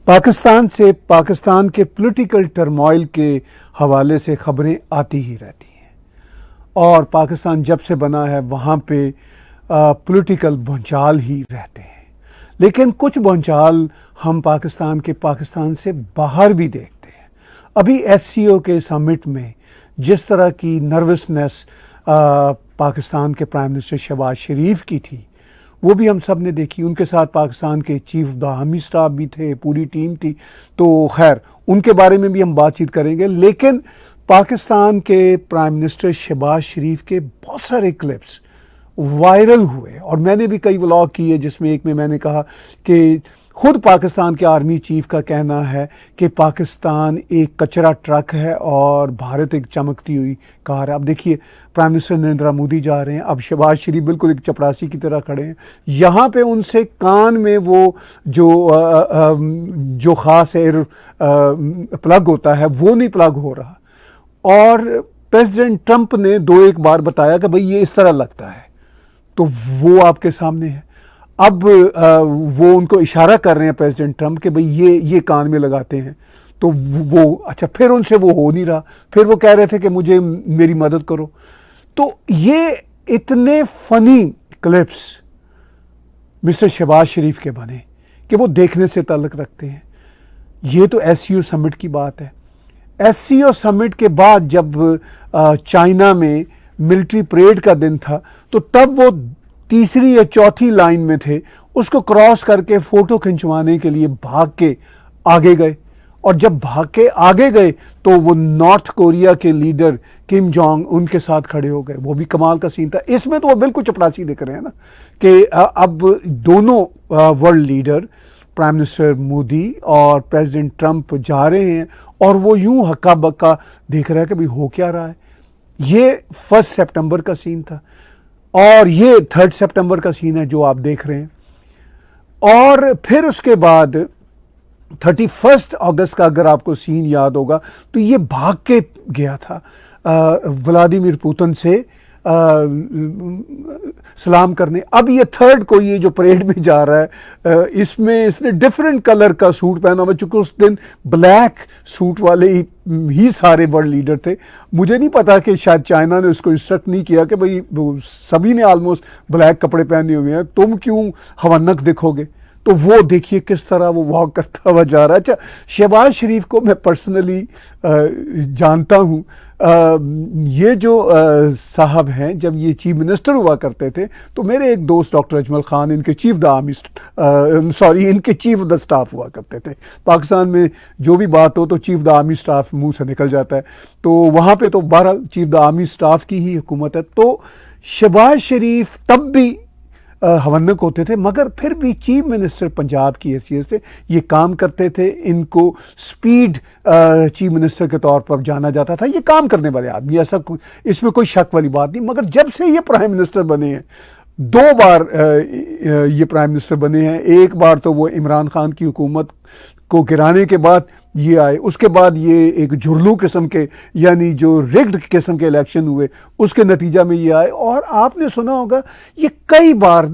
पाकिस्तान के political turmoil के हवाले से खबरें आती ही रहती हैं और पाकिस्तान जब से बना है वहाँ पे पॉलिटिकल भूचाल ही रहते हैं। लेकिन कुछ भूचाल हम पाकिस्तान से बाहर भी देखते हैं। अभी एससीओ के समिट में जिस तरह की नर्वसनेस पाकिस्तान के प्राइम मिनिस्टर शहबाज शरीफ की थी वो भी हम सब ने देखी। उनके साथ पाकिस्तान के चीफ द आर्मी स्टाफ भी थे, पूरी टीम थी। तो खैर उनके बारे में भी हम बातचीत करेंगे। लेकिन पाकिस्तान के प्राइम मिनिस्टर शहबाज शरीफ के बहुत सारे क्लिप्स वायरल हुए और मैंने भी कई व्लॉग किए जिसमें एक में मैंने कहा कि खुद पाकिस्तान के आर्मी चीफ का कहना है कि पाकिस्तान एक कचरा ट्रक है और भारत एक चमकती हुई कार है। अब देखिए प्राइम मिनिस्टर नरेंद्र मोदी जा रहे हैं, अब शहबाज शरीफ बिल्कुल एक चपरासी की तरह खड़े हैं। यहाँ पे उनसे कान में वो जो ख़ास एयर प्लग होता है वो नहीं प्लग हो रहा। और प्रेसिडेंट ट्रंप ने दो एक बार बताया कि भाई ये इस तरह लगता है, तो वो आपके सामने है। अब वो उनको इशारा कर रहे हैं प्रेसिडेंट ट्रंप के भाई ये कान में लगाते हैं, तो वो अच्छा फिर उनसे वो हो नहीं रहा। फिर वो कह रहे थे कि मुझे मेरी मदद करो। तो ये इतने फनी क्लिप्स मिस्टर शहबाज शरीफ के बने कि वो देखने से ताल्लुक़ रखते हैं। ये तो एससीओ समिट की बात है। एससीओ समिट के बाद जब चाइना में मिलिट्री परेड का दिन था तो तब वो तीसरी या चौथी लाइन में थे, उसको क्रॉस करके फ़ोटो खिंचवाने के लिए भाग के आगे गए। और जब भाग के आगे गए तो वो नॉर्थ कोरिया के लीडर किम जोंग उनके साथ खड़े हो गए। वो भी कमाल का सीन था। इसमें तो वो बिल्कुल चपरासी दिख रहे हैं ना कि अब दोनों world leader prime minister Modi और प्रेसिडेंट ट्रंप जा रहे हैं और वो यूं हक्का बक्का देख रहा है कि भाई हो क्या रहा है। ये 1 सितंबर का सीन था और ये 3 सितंबर का सीन है जो आप देख रहे हैं। और फिर उसके बाद 31 अगस्त का अगर आपको सीन याद होगा तो ये भाग के गया था व्लादिमीर पुतिन से सलाम करने। अब ये थर्ड को ये जो परेड में जा रहा है इसमें इसने डिफरेंट कलर का सूट पहना हुआ, चूंकि उस दिन ब्लैक सूट वाले ही सारे वर्ल्ड लीडर थे। मुझे नहीं पता कि शायद चाइना ने उसको इंस्ट्रक्ट नहीं किया कि भाई सभी ने ऑलमोस्ट ब्लैक कपड़े पहने हुए हैं, तुम क्यों हवन्नक दिखोगे। तो वो देखिए किस तरह वो वॉक करता हुआ जा रहा है। अच्छा, शहबाज शरीफ को मैं पर्सनली जानता हूँ। ये जो साहब हैं जब ये चीफ मिनिस्टर हुआ करते थे तो मेरे एक दोस्त डॉक्टर अजमल खान इनके चीफ ऑफ द स्टाफ हुआ करते थे। पाकिस्तान में जो भी बात हो तो चीफ द आर्मी स्टाफ मुंह से निकल जाता है, तो वहाँ पे तो 12 चीफ द आर्मी स्टाफ की ही हुकूमत है। तो शहबाज शरीफ तब भी हवन्नक होते थे मगर फिर भी चीफ मिनिस्टर पंजाब की हैसियत से ये काम करते थे। इनको स्पीड चीफ मिनिस्टर के तौर पर जाना जाता था। ये काम करने वाले आदमी, ऐसा इसमें कोई शक वाली बात नहीं। मगर जब से ये प्राइम मिनिस्टर बने हैं, 2 बार ये प्राइम मिनिस्टर बने हैं। एक बार तो वो इमरान खान की हुकूमत को गिराने के बाद ये आए, उसके बाद ये एक झुरलू किस्म के यानी जो रिग्ड किस्म के इलेक्शन हुए उसके नतीजा में ये आए। और आपने सुना होगा ये कई बार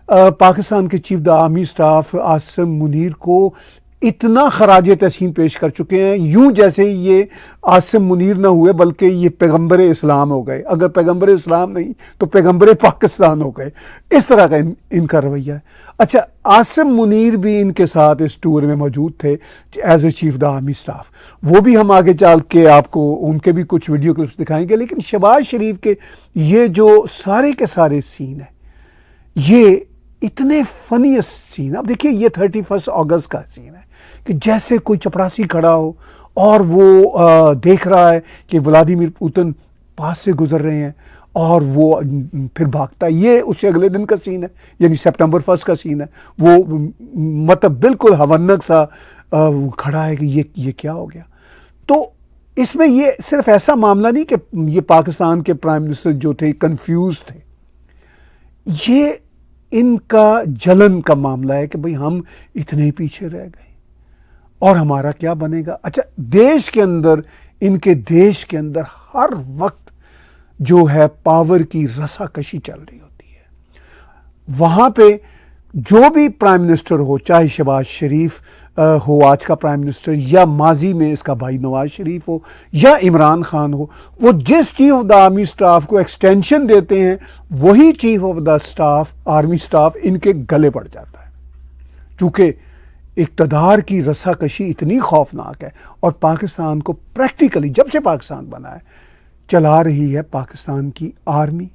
पाकिस्तान के chief the army staff Asim Munir को इतना खराज तहसीन पेश कर चुके हैं, यूं जैसे ये आसिम मुनीर ना हुए बल्कि ये पैगंबर इस्लाम हो गए। अगर पैगंबर इस्लाम नहीं तो पैगंबर पाकिस्तान हो गए। इस तरह का इनका रवैया है। अच्छा, आसिम मुनीर भी इनके साथ इस टूर में मौजूद थे as a chief the army staff. वो भी हम आगे चल के आपको उनके भी कुछ वीडियो क्लिप्स दिखाएंगे। लेकिन शहबाज शरीफ के ये जो सारे के सारे सीन है ये इतने फनीस्ट सीन। अब देखिए ये 31 अगस्त का सीन है कि जैसे कोई चपरासी खड़ा हो और वो देख रहा है कि व्लादिमीर पुतिन पास से गुजर रहे हैं और वो फिर भागता है। ये उससे अगले दिन का सीन है, यानी सितंबर 1 का सीन है। वो मतलब बिल्कुल हवन्नक सा खड़ा है कि ये क्या हो गया। तो इसमें ये सिर्फ ऐसा मामला नहीं कि ये पाकिस्तान के प्राइम मिनिस्टर जो थे कंफ्यूज थे, ये इनका जलन का मामला है कि भाई हम इतने पीछे रह गए और हमारा क्या बनेगा। अच्छा, इनके देश के अंदर हर वक्त जो है पावर की रसाकशी चल रही होती है। वहाँ पे जो भी प्राइम मिनिस्टर हो, चाहे शहबाज शरीफ हो आज का प्राइम मिनिस्टर, या माजी में इसका भाई नवाज शरीफ हो, या इमरान खान हो, वो जिस chief of the army staff को एक्सटेंशन देते हैं वही chief of the staff army staff इनके गले पड़ जाता है, क्योंकि इक़्तिदार की रसाकशी इतनी खौफनाक है। और पाकिस्तान को प्रैक्टिकली जब से पाकिस्तान बना है चला रही है पाकिस्तान की आर्मी।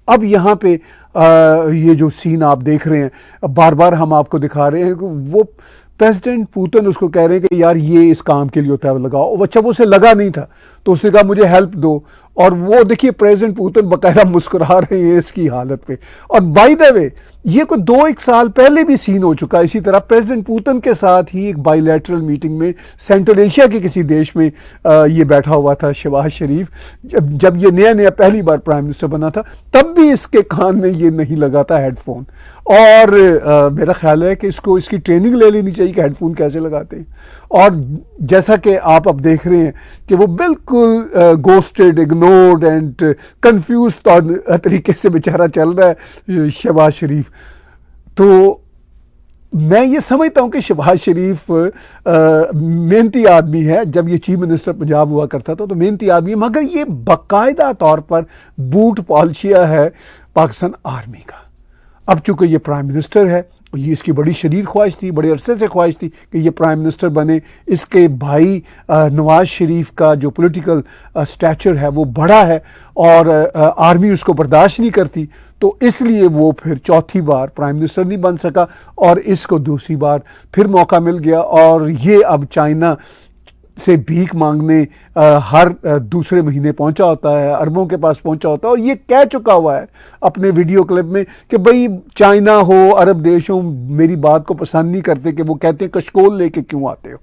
अब यहाँ पे ये जो सीन आप देख रहे हैं, बार बार हम आपको दिखा रहे हैं कि वो प्रेसिडेंट पुतिन उसको कह रहे हैं कि यार ये इस काम के लिए होता है, लगाओ। अच्छा, वो उसे लगा नहीं था तो उसने कहा मुझे हेल्प दो, और वो देखिए प्रेसिडेंट पुतिन बकायदा मुस्कुरा रहे हैं इसकी हालत पे। और बाय द वे ये कोई 2-1 साल पहले भी सीन हो चुका है इसी तरह। प्रेसिडेंट पुतिन के साथ ही एक बायलैटरल मीटिंग में सेंट्रल एशिया के किसी देश में ये बैठा हुआ था शहबाज शरीफ, जब ये नया नया पहली बार प्राइम मिनिस्टर बना था, तब भी इसके कान में ये नहीं लगा था हेडफोन। और मेरा ख्याल है कि इसको इसकी ट्रेनिंग ले लेनी चाहिए कि हेडफोन कैसे लगाते हैं। और जैसा कि आप अब देख रहे हैं कि वो बिल्कुल गोस्टेड, इग्नोर्ड एंड कंफ्यूज तरीके से बेचारा चल रहा है शहबाज शरीफ। तो मैं ये समझता हूँ कि शहबाज शरीफ मेहनती आदमी है। जब ये चीफ मिनिस्टर पंजाब हुआ करता था तो मेहनती आदमी है, मगर ये बाकायदा तौर पर बूट पॉलिशिया है पाकिस्तान आर्मी का। अब चूंकि ये प्राइम मिनिस्टर है, ये इसकी बड़ी शदीद ख्वाहिश थी, बड़े अरसे से ख्वाहिश थी कि ये प्राइम मिनिस्टर बने। इसके भाई नवाज शरीफ का जो पॉलिटिकल स्टैचर है वो बड़ा है और आर्मी उसको बर्दाश्त नहीं करती, तो इसलिए वो फिर चौथी बार प्राइम मिनिस्टर नहीं बन सका और इसको दूसरी बार फिर मौका मिल गया। और ये अब चाइना से भीख मांगने हर दूसरे महीने पहुंचा होता है, अरबों के पास पहुंचा होता है, और ये कह चुका हुआ है अपने वीडियो क्लिप में कि भाई चाइना हो, अरब देश हो, मेरी बात को पसंद नहीं करते, कि वो कहते हैं कशकोल लेके क्यों आते हो।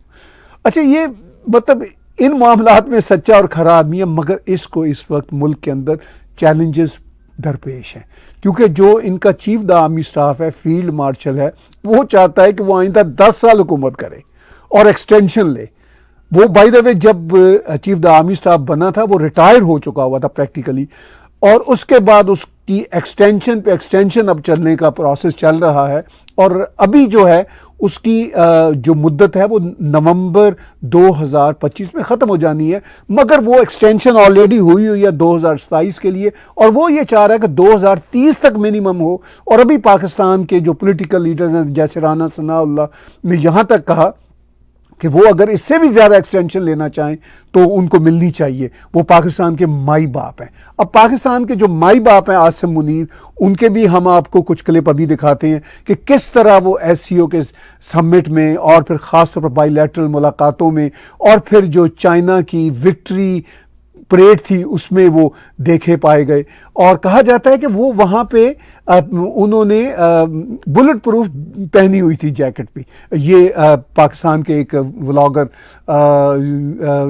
अच्छा, ये मतलब इन मामलात में सच्चा और खरा आदमी है, मगर इसको इस वक्त मुल्क के अंदर चैलेंजेस दरपेश हैं, क्योंकि जो इनका चीफ द आर्मी स्टाफ है, फील्ड मार्शल है, वो चाहता है कि वो आइंदा 10 साल हुकूमत करे और एक्सटेंशन ले। वो बाय द वे जब चीफ द आर्मी स्टाफ बना था वो रिटायर हो चुका हुआ था प्रैक्टिकली, और उसके बाद उसकी एक्सटेंशन पे एक्सटेंशन अब चलने का प्रोसेस चल रहा है। और अभी जो है उसकी जो मुद्दत है वो नवंबर 2025 में ख़त्म हो जानी है, मगर वो एक्सटेंशन ऑलरेडी हुई हुई है 2027 के लिए, और वो ये चाह रहा है कि 2030 तक मिनिमम हो। और अभी पाकिस्तान के जो पॉलिटिकल लीडर्स हैं जैसे राना सनाउल्लाह ने यहाँ तक कहा कि वो अगर इससे भी ज़्यादा एक्सटेंशन लेना चाहें तो उनको मिलनी चाहिए। वो पाकिस्तान के माई बाप हैं। अब पाकिस्तान के जो माई बाप हैं आसिम मुनीर, उनके भी हम आपको कुछ क्लिप अभी दिखाते हैं कि किस तरह वो एससीओ के समिट में और फिर ख़ास तौर पर बायलैटरल मुलाकातों में और फिर जो चाइना की विक्ट्री परेड थी उसमें वो देखे पाए गए। और कहा जाता है कि वो वहाँ पे उन्होंने बुलेट प्रूफ पहनी हुई थी जैकेट भी। ये पाकिस्तान के एक व्लॉगर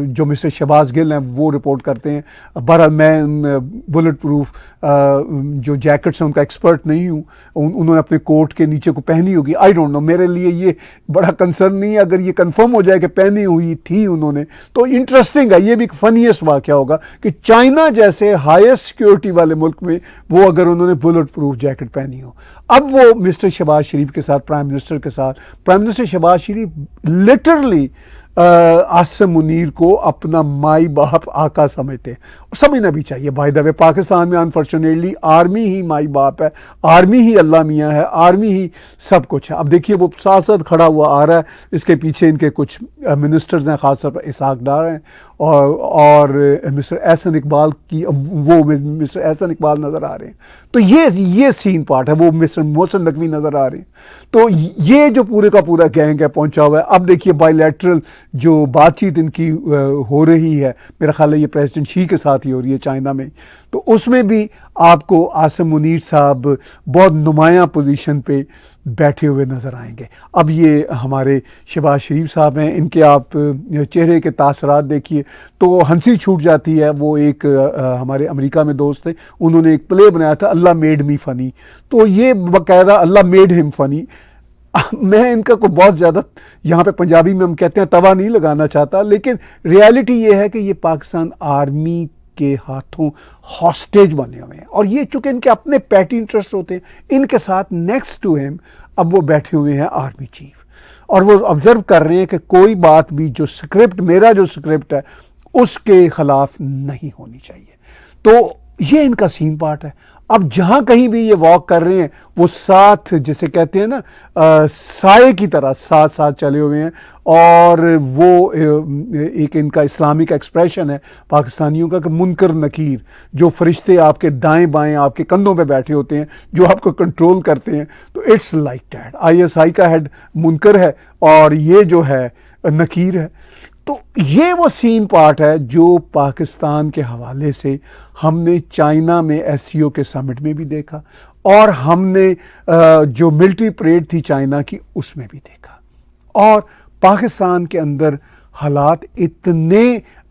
जो मिस्टर शहबाज गिल हैं वो रिपोर्ट करते हैं। बहरहाल मैं बुलेट प्रूफ जो जैकेट्स हैं उनका एक्सपर्ट नहीं हूँ, उन्होंने अपने कोट के नीचे को पहनी होगी, आई डोंट नो। मेरे लिए ये बड़ा कंसर्न नहीं है, अगर ये कंफर्म हो जाए कि पहनी हुई थी उन्होंने तो इंटरेस्टिंग है। ये भी एक फनीएस्ट वाक़या होगा कि चाइना जैसे हाईएस्ट सिक्योरिटी वाले मुल्क में वो अगर उन्होंने बुलेट प्रूफ जैकेट पहनी हो। अब वो मिस्टर शहबाज शरीफ के साथ, प्राइम मिनिस्टर के साथ, प्राइम मिनिस्टर शहबाज शरीफ लिटरली आसिम मुनीर को अपना माई बाप आका समझते हैं, समझना भी चाहिए। बाय द वे पाकिस्तान में अनफॉर्चुनेटली आर्मी ही माई बाप है, आर्मी ही अल्लाह मियाँ है, आर्मी ही सब कुछ है। अब देखिए वो साथ साथ खड़ा हुआ आ रहा है, इसके पीछे इनके कुछ मिनिस्टर्स हैं, ख़ासतौर पर इसहाक डार हैं और मिस्टर एहसन इकबाल की वो मिस्टर एहसन इकबाल नज़र आ रहे हैं। तो ये सीन पार्ट है, वो मिस्टर मोहसिन नकवी नज़र आ रहे हैं। तो ये जो पूरे का पूरा गैंग है पहुंचा हुआ है। अब देखिए बायलैटरल जो बातचीत इनकी हो रही है, मेरा ख्याल है ये प्रेसिडेंट शी के साथ ही हो रही है चाइना में, तो उसमें भी आपको आसिम मुनीर साहब बहुत नुमायां पोजीशन पे बैठे हुए नज़र आएंगे। अब ये हमारे शहबाज शरीफ साहब हैं, इनके आप चेहरे के तासरात देखिए तो हंसी छूट जाती है। वो एक हमारे अमेरिका में दोस्त थे, उन्होंने एक प्ले बनाया था अल्लाह मेड मी फ़नी, तो ये बाकायदा अल्लाह मेड हिम फ़नी। मैं इनका को बहुत ज़्यादा यहाँ पे पंजाबी में हम कहते हैं तवा नहीं लगाना चाहता, लेकिन रियलिटी ये है कि ये पाकिस्तान आर्मी के हाथों हॉस्टेज बने हुए हैं। और ये चूंकि इनके अपने पैटी इंटरेस्ट होते हैं, इनके साथ नेक्स्ट टू हिम अब वो बैठे हुए हैं आर्मी चीफ। और वो ऑब्जर्व कर रहे हैं कि कोई बात भी जो स्क्रिप्ट, मेरा जो स्क्रिप्ट है उसके खिलाफ नहीं होनी चाहिए। तो ये इनका सीन पार्ट है। अब जहां कहीं भी ये वॉक कर रहे हैं वो साथ, जैसे कहते हैं ना, साए की तरह साथ साथ चले हुए हैं। और वो एक इनका इस्लामिक एक्सप्रेशन है पाकिस्तानियों का कि मुनकर नकीर, जो फरिश्ते आपके दाएं बाएं आपके कंधों पे बैठे होते हैं, जो आपको कंट्रोल करते हैं, तो इट्स लाइक दैट। ISI का हेड मुनकर है और ये जो है नकीर है। तो ये वो सीन पार्ट है जो पाकिस्तान के हवाले से हमने चाइना में SCO के समिट में भी देखा और हमने जो मिलिट्री परेड थी चाइना की उसमें भी देखा। और पाकिस्तान के अंदर हालात इतने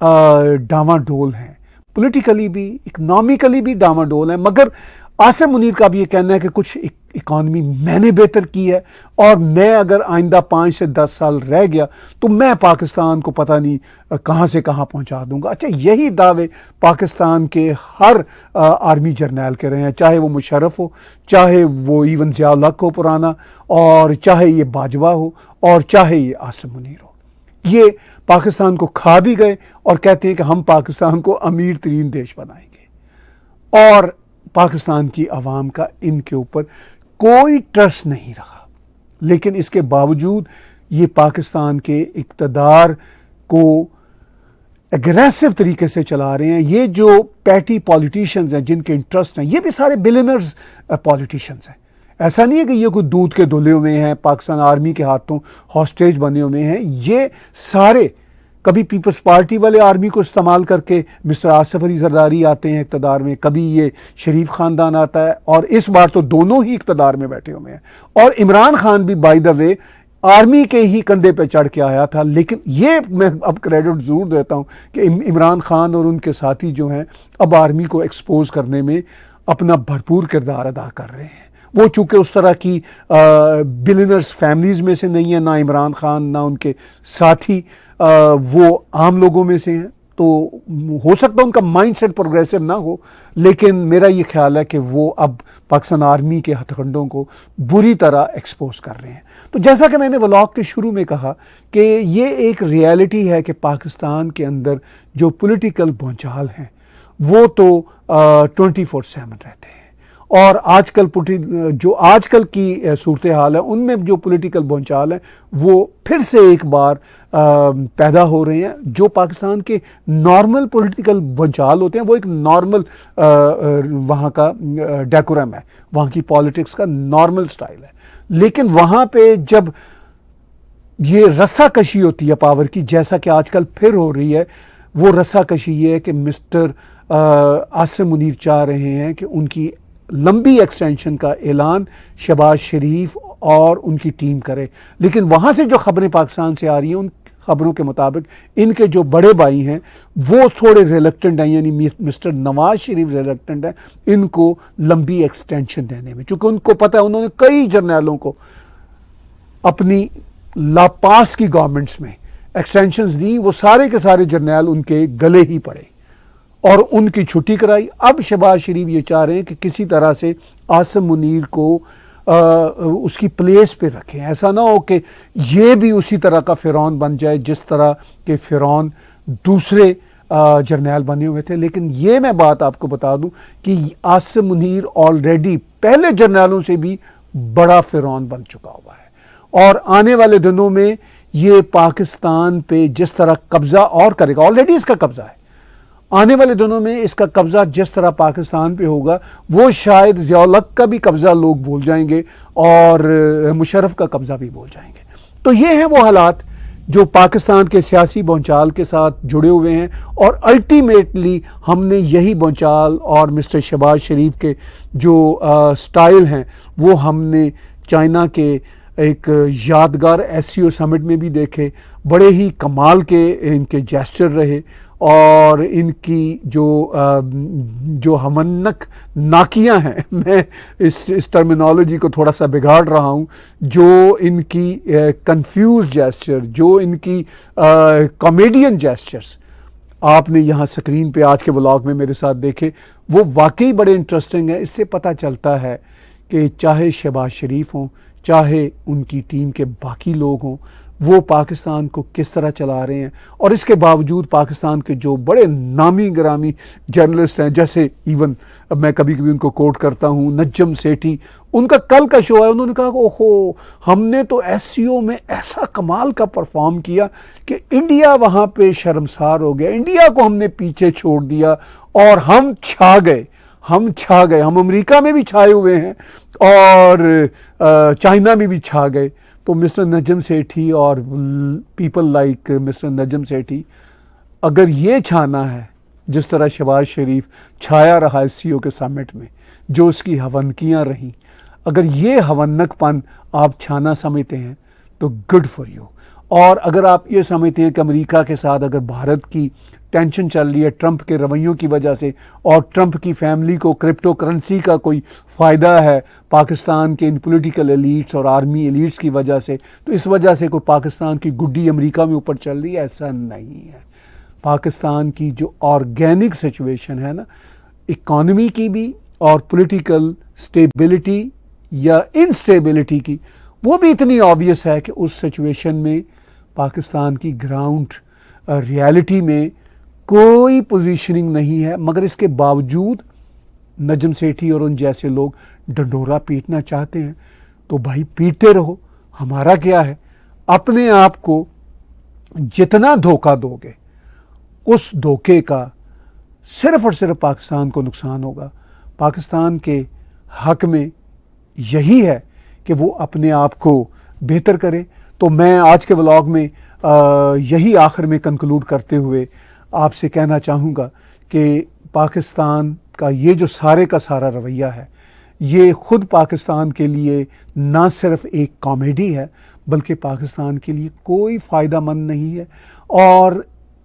डामाडोल हैं, पॉलिटिकली भी इकोनॉमिकली भी डामाडोल हैं। मगर आसिम मुनीर का भी ये कहना है कि कुछ इकॉनमी मैंने बेहतर की है और मैं अगर आइंदा 5 से 10 साल रह गया तो मैं पाकिस्तान को पता नहीं कहाँ से कहाँ पहुँचा दूंगा। अच्छा, यही दावे पाकिस्तान के हर आर्मी जर्नैल के रहे हैं, चाहे वो मुशर्रफ हो, चाहे वो इवन ज़िया-उल हक हो पुराना, और चाहे ये बाजवा हो, और चाहे ये आसिम मुनीर हो। ये पाकिस्तान को खा भी गए और कहते हैं कि हम पाकिस्तान को अमीर तरीन देश बनाएंगे। और पाकिस्तान की आवाम का इनके ऊपर कोई ट्रस्ट नहीं रहा। लेकिन इसके बावजूद ये पाकिस्तान के इक़्तिदार को एग्रेसिव तरीके से चला रहे हैं। ये जो पैटी पॉलिटिशियंस हैं जिनके इंटरेस्ट हैं, ये भी सारे बिलियनर्स पॉलिटिशियंस हैं। ऐसा नहीं है कि ये कोई दूध के धुले हुए हैं, पाकिस्तान आर्मी के हाथों हॉस्टेज बने हुए हैं। ये सारे कभी पीपल्स पार्टी वाले आर्मी को इस्तेमाल करके मिस्टर आसिफ अली जरदारी आते हैं इक़्तिदार में, कभी ये शरीफ ख़ानदान आता है, और इस बार तो दोनों ही इक़्तिदार में बैठे हुए हैं। और इमरान खान भी बाय द वे आर्मी के ही कंधे पे चढ़ के आया था। लेकिन ये मैं अब क्रेडिट ज़रूर देता हूँ कि इमरान खान और उनके साथी जो हैं अब आर्मी को एक्सपोज करने में अपना भरपूर किरदार अदा कर रहे हैं। वो चूँकि उस तरह की बिलियनर्स फैमिलीज़ में से नहीं है, ना इमरान खान ना उनके साथी वो आम लोगों में से हैं, तो हो सकता है उनका माइंडसेट प्रोग्रेसिव ना हो, लेकिन मेरा ये ख्याल है कि वो अब पाकिस्तान आर्मी के हथकंडों को बुरी तरह एक्सपोज कर रहे हैं। तो जैसा कि मैंने व्लॉग के शुरू में कहा कि ये एक रियलिटी है कि पाकिस्तान के अंदर जो पॉलिटिकल भूचाल हैं वो तो 24/7 रहते हैं। और आजकल जो आजकल की सूरत हाल है उनमें जो पॉलिटिकल भूचाल है वो फिर से एक बार पैदा हो रहे हैं। जो पाकिस्तान के नॉर्मल पॉलिटिकल भूचाल होते हैं वो एक नॉर्मल वहाँ का डेकोरम है, वहाँ की पॉलिटिक्स का नॉर्मल स्टाइल है। लेकिन वहाँ पे जब ये रस्साकशी होती है पावर की, जैसा कि आजकल फिर हो रही है, वो रस्साकशी ये है कि मिस्टर आसिम मुनीर चाह रहे हैं कि उनकी लंबी एक्सटेंशन का ऐलान शहबाज शरीफ और उनकी टीम करे। लेकिन वहाँ से जो खबरें पाकिस्तान से आ रही हैं उन खबरों के मुताबिक इनके जो बड़े भाई हैं वो थोड़े रिलक्टेंट हैं, यानी मिस्टर नवाज शरीफ रिलक्टेंट हैं इनको लंबी एक्सटेंशन देने में, क्योंकि उनको पता है उन्होंने कई जर्नैलों को अपनी लापास की गवर्नमेंट्स में एक्सटेंशंस दी, वो सारे के सारे जर्नैल उनके गले ही पड़े और उनकी छुट्टी कराई। अब शहबाज शरीफ ये चाह रहे हैं कि किसी तरह से आसिम मुनीर को उसकी प्लेस पे रखें, ऐसा ना हो कि ये भी उसी तरह का फ़िरौन बन जाए जिस तरह के फ़िरौन दूसरे जर्नैल बने हुए थे। लेकिन ये मैं बात आपको बता दूं कि आसिम मुनीर ऑलरेडी पहले जर्नैलों से भी बड़ा फ़िरौन बन चुका हुआ है और आने वाले दिनों में ये पाकिस्तान पे जिस तरह कब्ज़ा और करेगा, ऑलरेडी इसका कब्ज़ा है, आने वाले दिनों में इसका कब्ज़ा जिस तरह पाकिस्तान पे होगा वो शायद ज़िया-उल हक का भी कब्ज़ा लोग भूल जाएंगे और मुशर्रफ का कब्ज़ा भी भूल जाएंगे। तो ये हैं वो हालात जो पाकिस्तान के सियासी भूचाल के साथ जुड़े हुए हैं और अल्टीमेटली हमने यही भूचाल और मिस्टर शहबाज शरीफ के जो स्टाइल हैं वो हमने चाइना के एक यादगार SCO समिट में भी देखे। बड़े ही कमाल के इनके जेस्चर रहे और इनकी जो हमन्नक नाकियां हैं, मैं इस टर्मिनोलॉजी को थोड़ा सा बिगाड़ रहा हूं, जो इनकी कंफ्यूज जेस्चर, जो इनकी कॉमेडियन जेस्चर्स आपने यहाँ स्क्रीन पे आज के व्लॉग में मेरे साथ देखे, वो वाकई बड़े इंटरेस्टिंग है। इससे पता चलता है कि चाहे शहबाज शरीफ हों, चाहे उनकी टीम के बाकी लोग हों, वो पाकिस्तान को किस तरह चला रहे हैं। और इसके बावजूद पाकिस्तान के जो बड़े नामी ग्रामी जर्नलिस्ट हैं, जैसे इवन अब मैं कभी कभी उनको कोट करता हूँ, नज्जम सेठी, उनका कल का शो है, उन्होंने कहा ओहो हमने तो एससीओ में ऐसा कमाल का परफॉर्म किया कि इंडिया वहाँ पे शर्मसार हो गया, इंडिया को हमने पीछे छोड़ दिया और हम छा गए, हम अमेरिका में भी छाए हुए हैं और चाइना में भी छा गए। तो मिस्टर नजम सेठी और people like mister Najam Sethi, अगर ये छाना है जिस तरह शहबाज शरीफ छाया रहा एससीओ के समिट में, जो उसकी हवनकियाँ रहीं, अगर ये हवन्नकपन आप छाना समझते हैं तो गुड फॉर यू। और अगर आप ये समझते हैं कि अमेरिका के साथ अगर भारत की टेंशन चल रही है ट्रंप के रवैयों की वजह से और ट्रंप की फैमिली को क्रिप्टो करेंसी का कोई फ़ायदा है पाकिस्तान के इन पॉलिटिकल एलीट्स और आर्मी एलीट्स की वजह से, तो इस वजह से कोई पाकिस्तान की गुड्डी अमेरिका में ऊपर चल रही है, ऐसा नहीं है। पाकिस्तान की जो ऑर्गेनिक सिचुएशन है ना, इकॉनमी की भी और पॉलिटिकल स्टेबिलिटी या इंस्टेबिलिटी की, वो भी इतनी ऑब्वियस है कि उस सिचुएशन में पाकिस्तान की ग्राउंड रियलिटी में कोई पोजीशनिंग नहीं है। मगर इसके बावजूद नजम सेठी और उन जैसे लोग डंडोरा पीटना चाहते हैं, तो भाई पीटते रहो, हमारा क्या है। अपने आप को जितना धोखा दोगे उस धोखे का सिर्फ और सिर्फ पाकिस्तान को नुकसान होगा। पाकिस्तान के हक में यही है कि वो अपने आप को बेहतर करे। तो मैं आज के व्लॉग में यही आखिर में कंक्लूड करते हुए आपसे कहना चाहूँगा कि पाकिस्तान का ये जो सारे का सारा रवैया है, ये ख़ुद पाकिस्तान के लिए ना सिर्फ एक कॉमेडी है बल्कि पाकिस्तान के लिए कोई फ़ायदा मंद नहीं है। और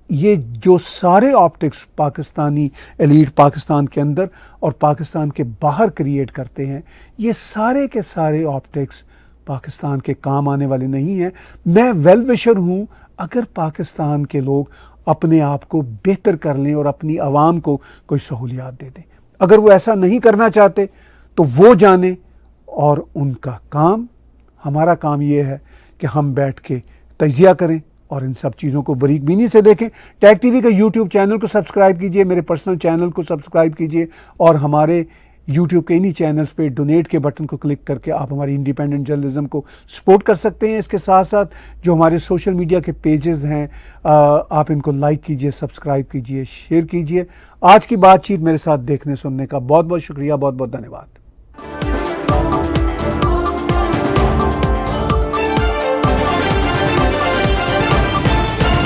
ये जो सारे ऑप्टिक्स पाकिस्तानी एलीट पाकिस्तान के अंदर और पाकिस्तान के बाहर क्रिएट करते हैं, ये सारे के सारे ऑप्टिक्स पाकिस्तान के काम आने वाले नहीं हैं। मैं वेल विशर हूँ अगर पाकिस्तान के लोग अपने आप को बेहतर कर लें और अपनी आवाम को कोई सहूलियात दे दें। अगर वो ऐसा नहीं करना चाहते तो वो जाने और उनका काम। हमारा काम ये है कि हम बैठ के तजिया करें और इन सब चीज़ों को बारीक बीनी से देखें। टैग टीवी का यूट्यूब चैनल को सब्सक्राइब कीजिए, मेरे पर्सनल चैनल को सब्सक्राइब कीजिए और हमारे यूट्यूब के इन्हीं चैनल्स पे डोनेट के बटन को क्लिक करके आप हमारी इंडिपेंडेंट जर्नलिज्म को सपोर्ट कर सकते हैं। इसके साथ साथ जो हमारे सोशल मीडिया के पेजेस हैं, आप इनको लाइक कीजिए, सब्सक्राइब कीजिए, शेयर कीजिए। आज की बातचीत मेरे साथ देखने सुनने का बहुत बहुत शुक्रिया, बहुत बहुत धन्यवाद।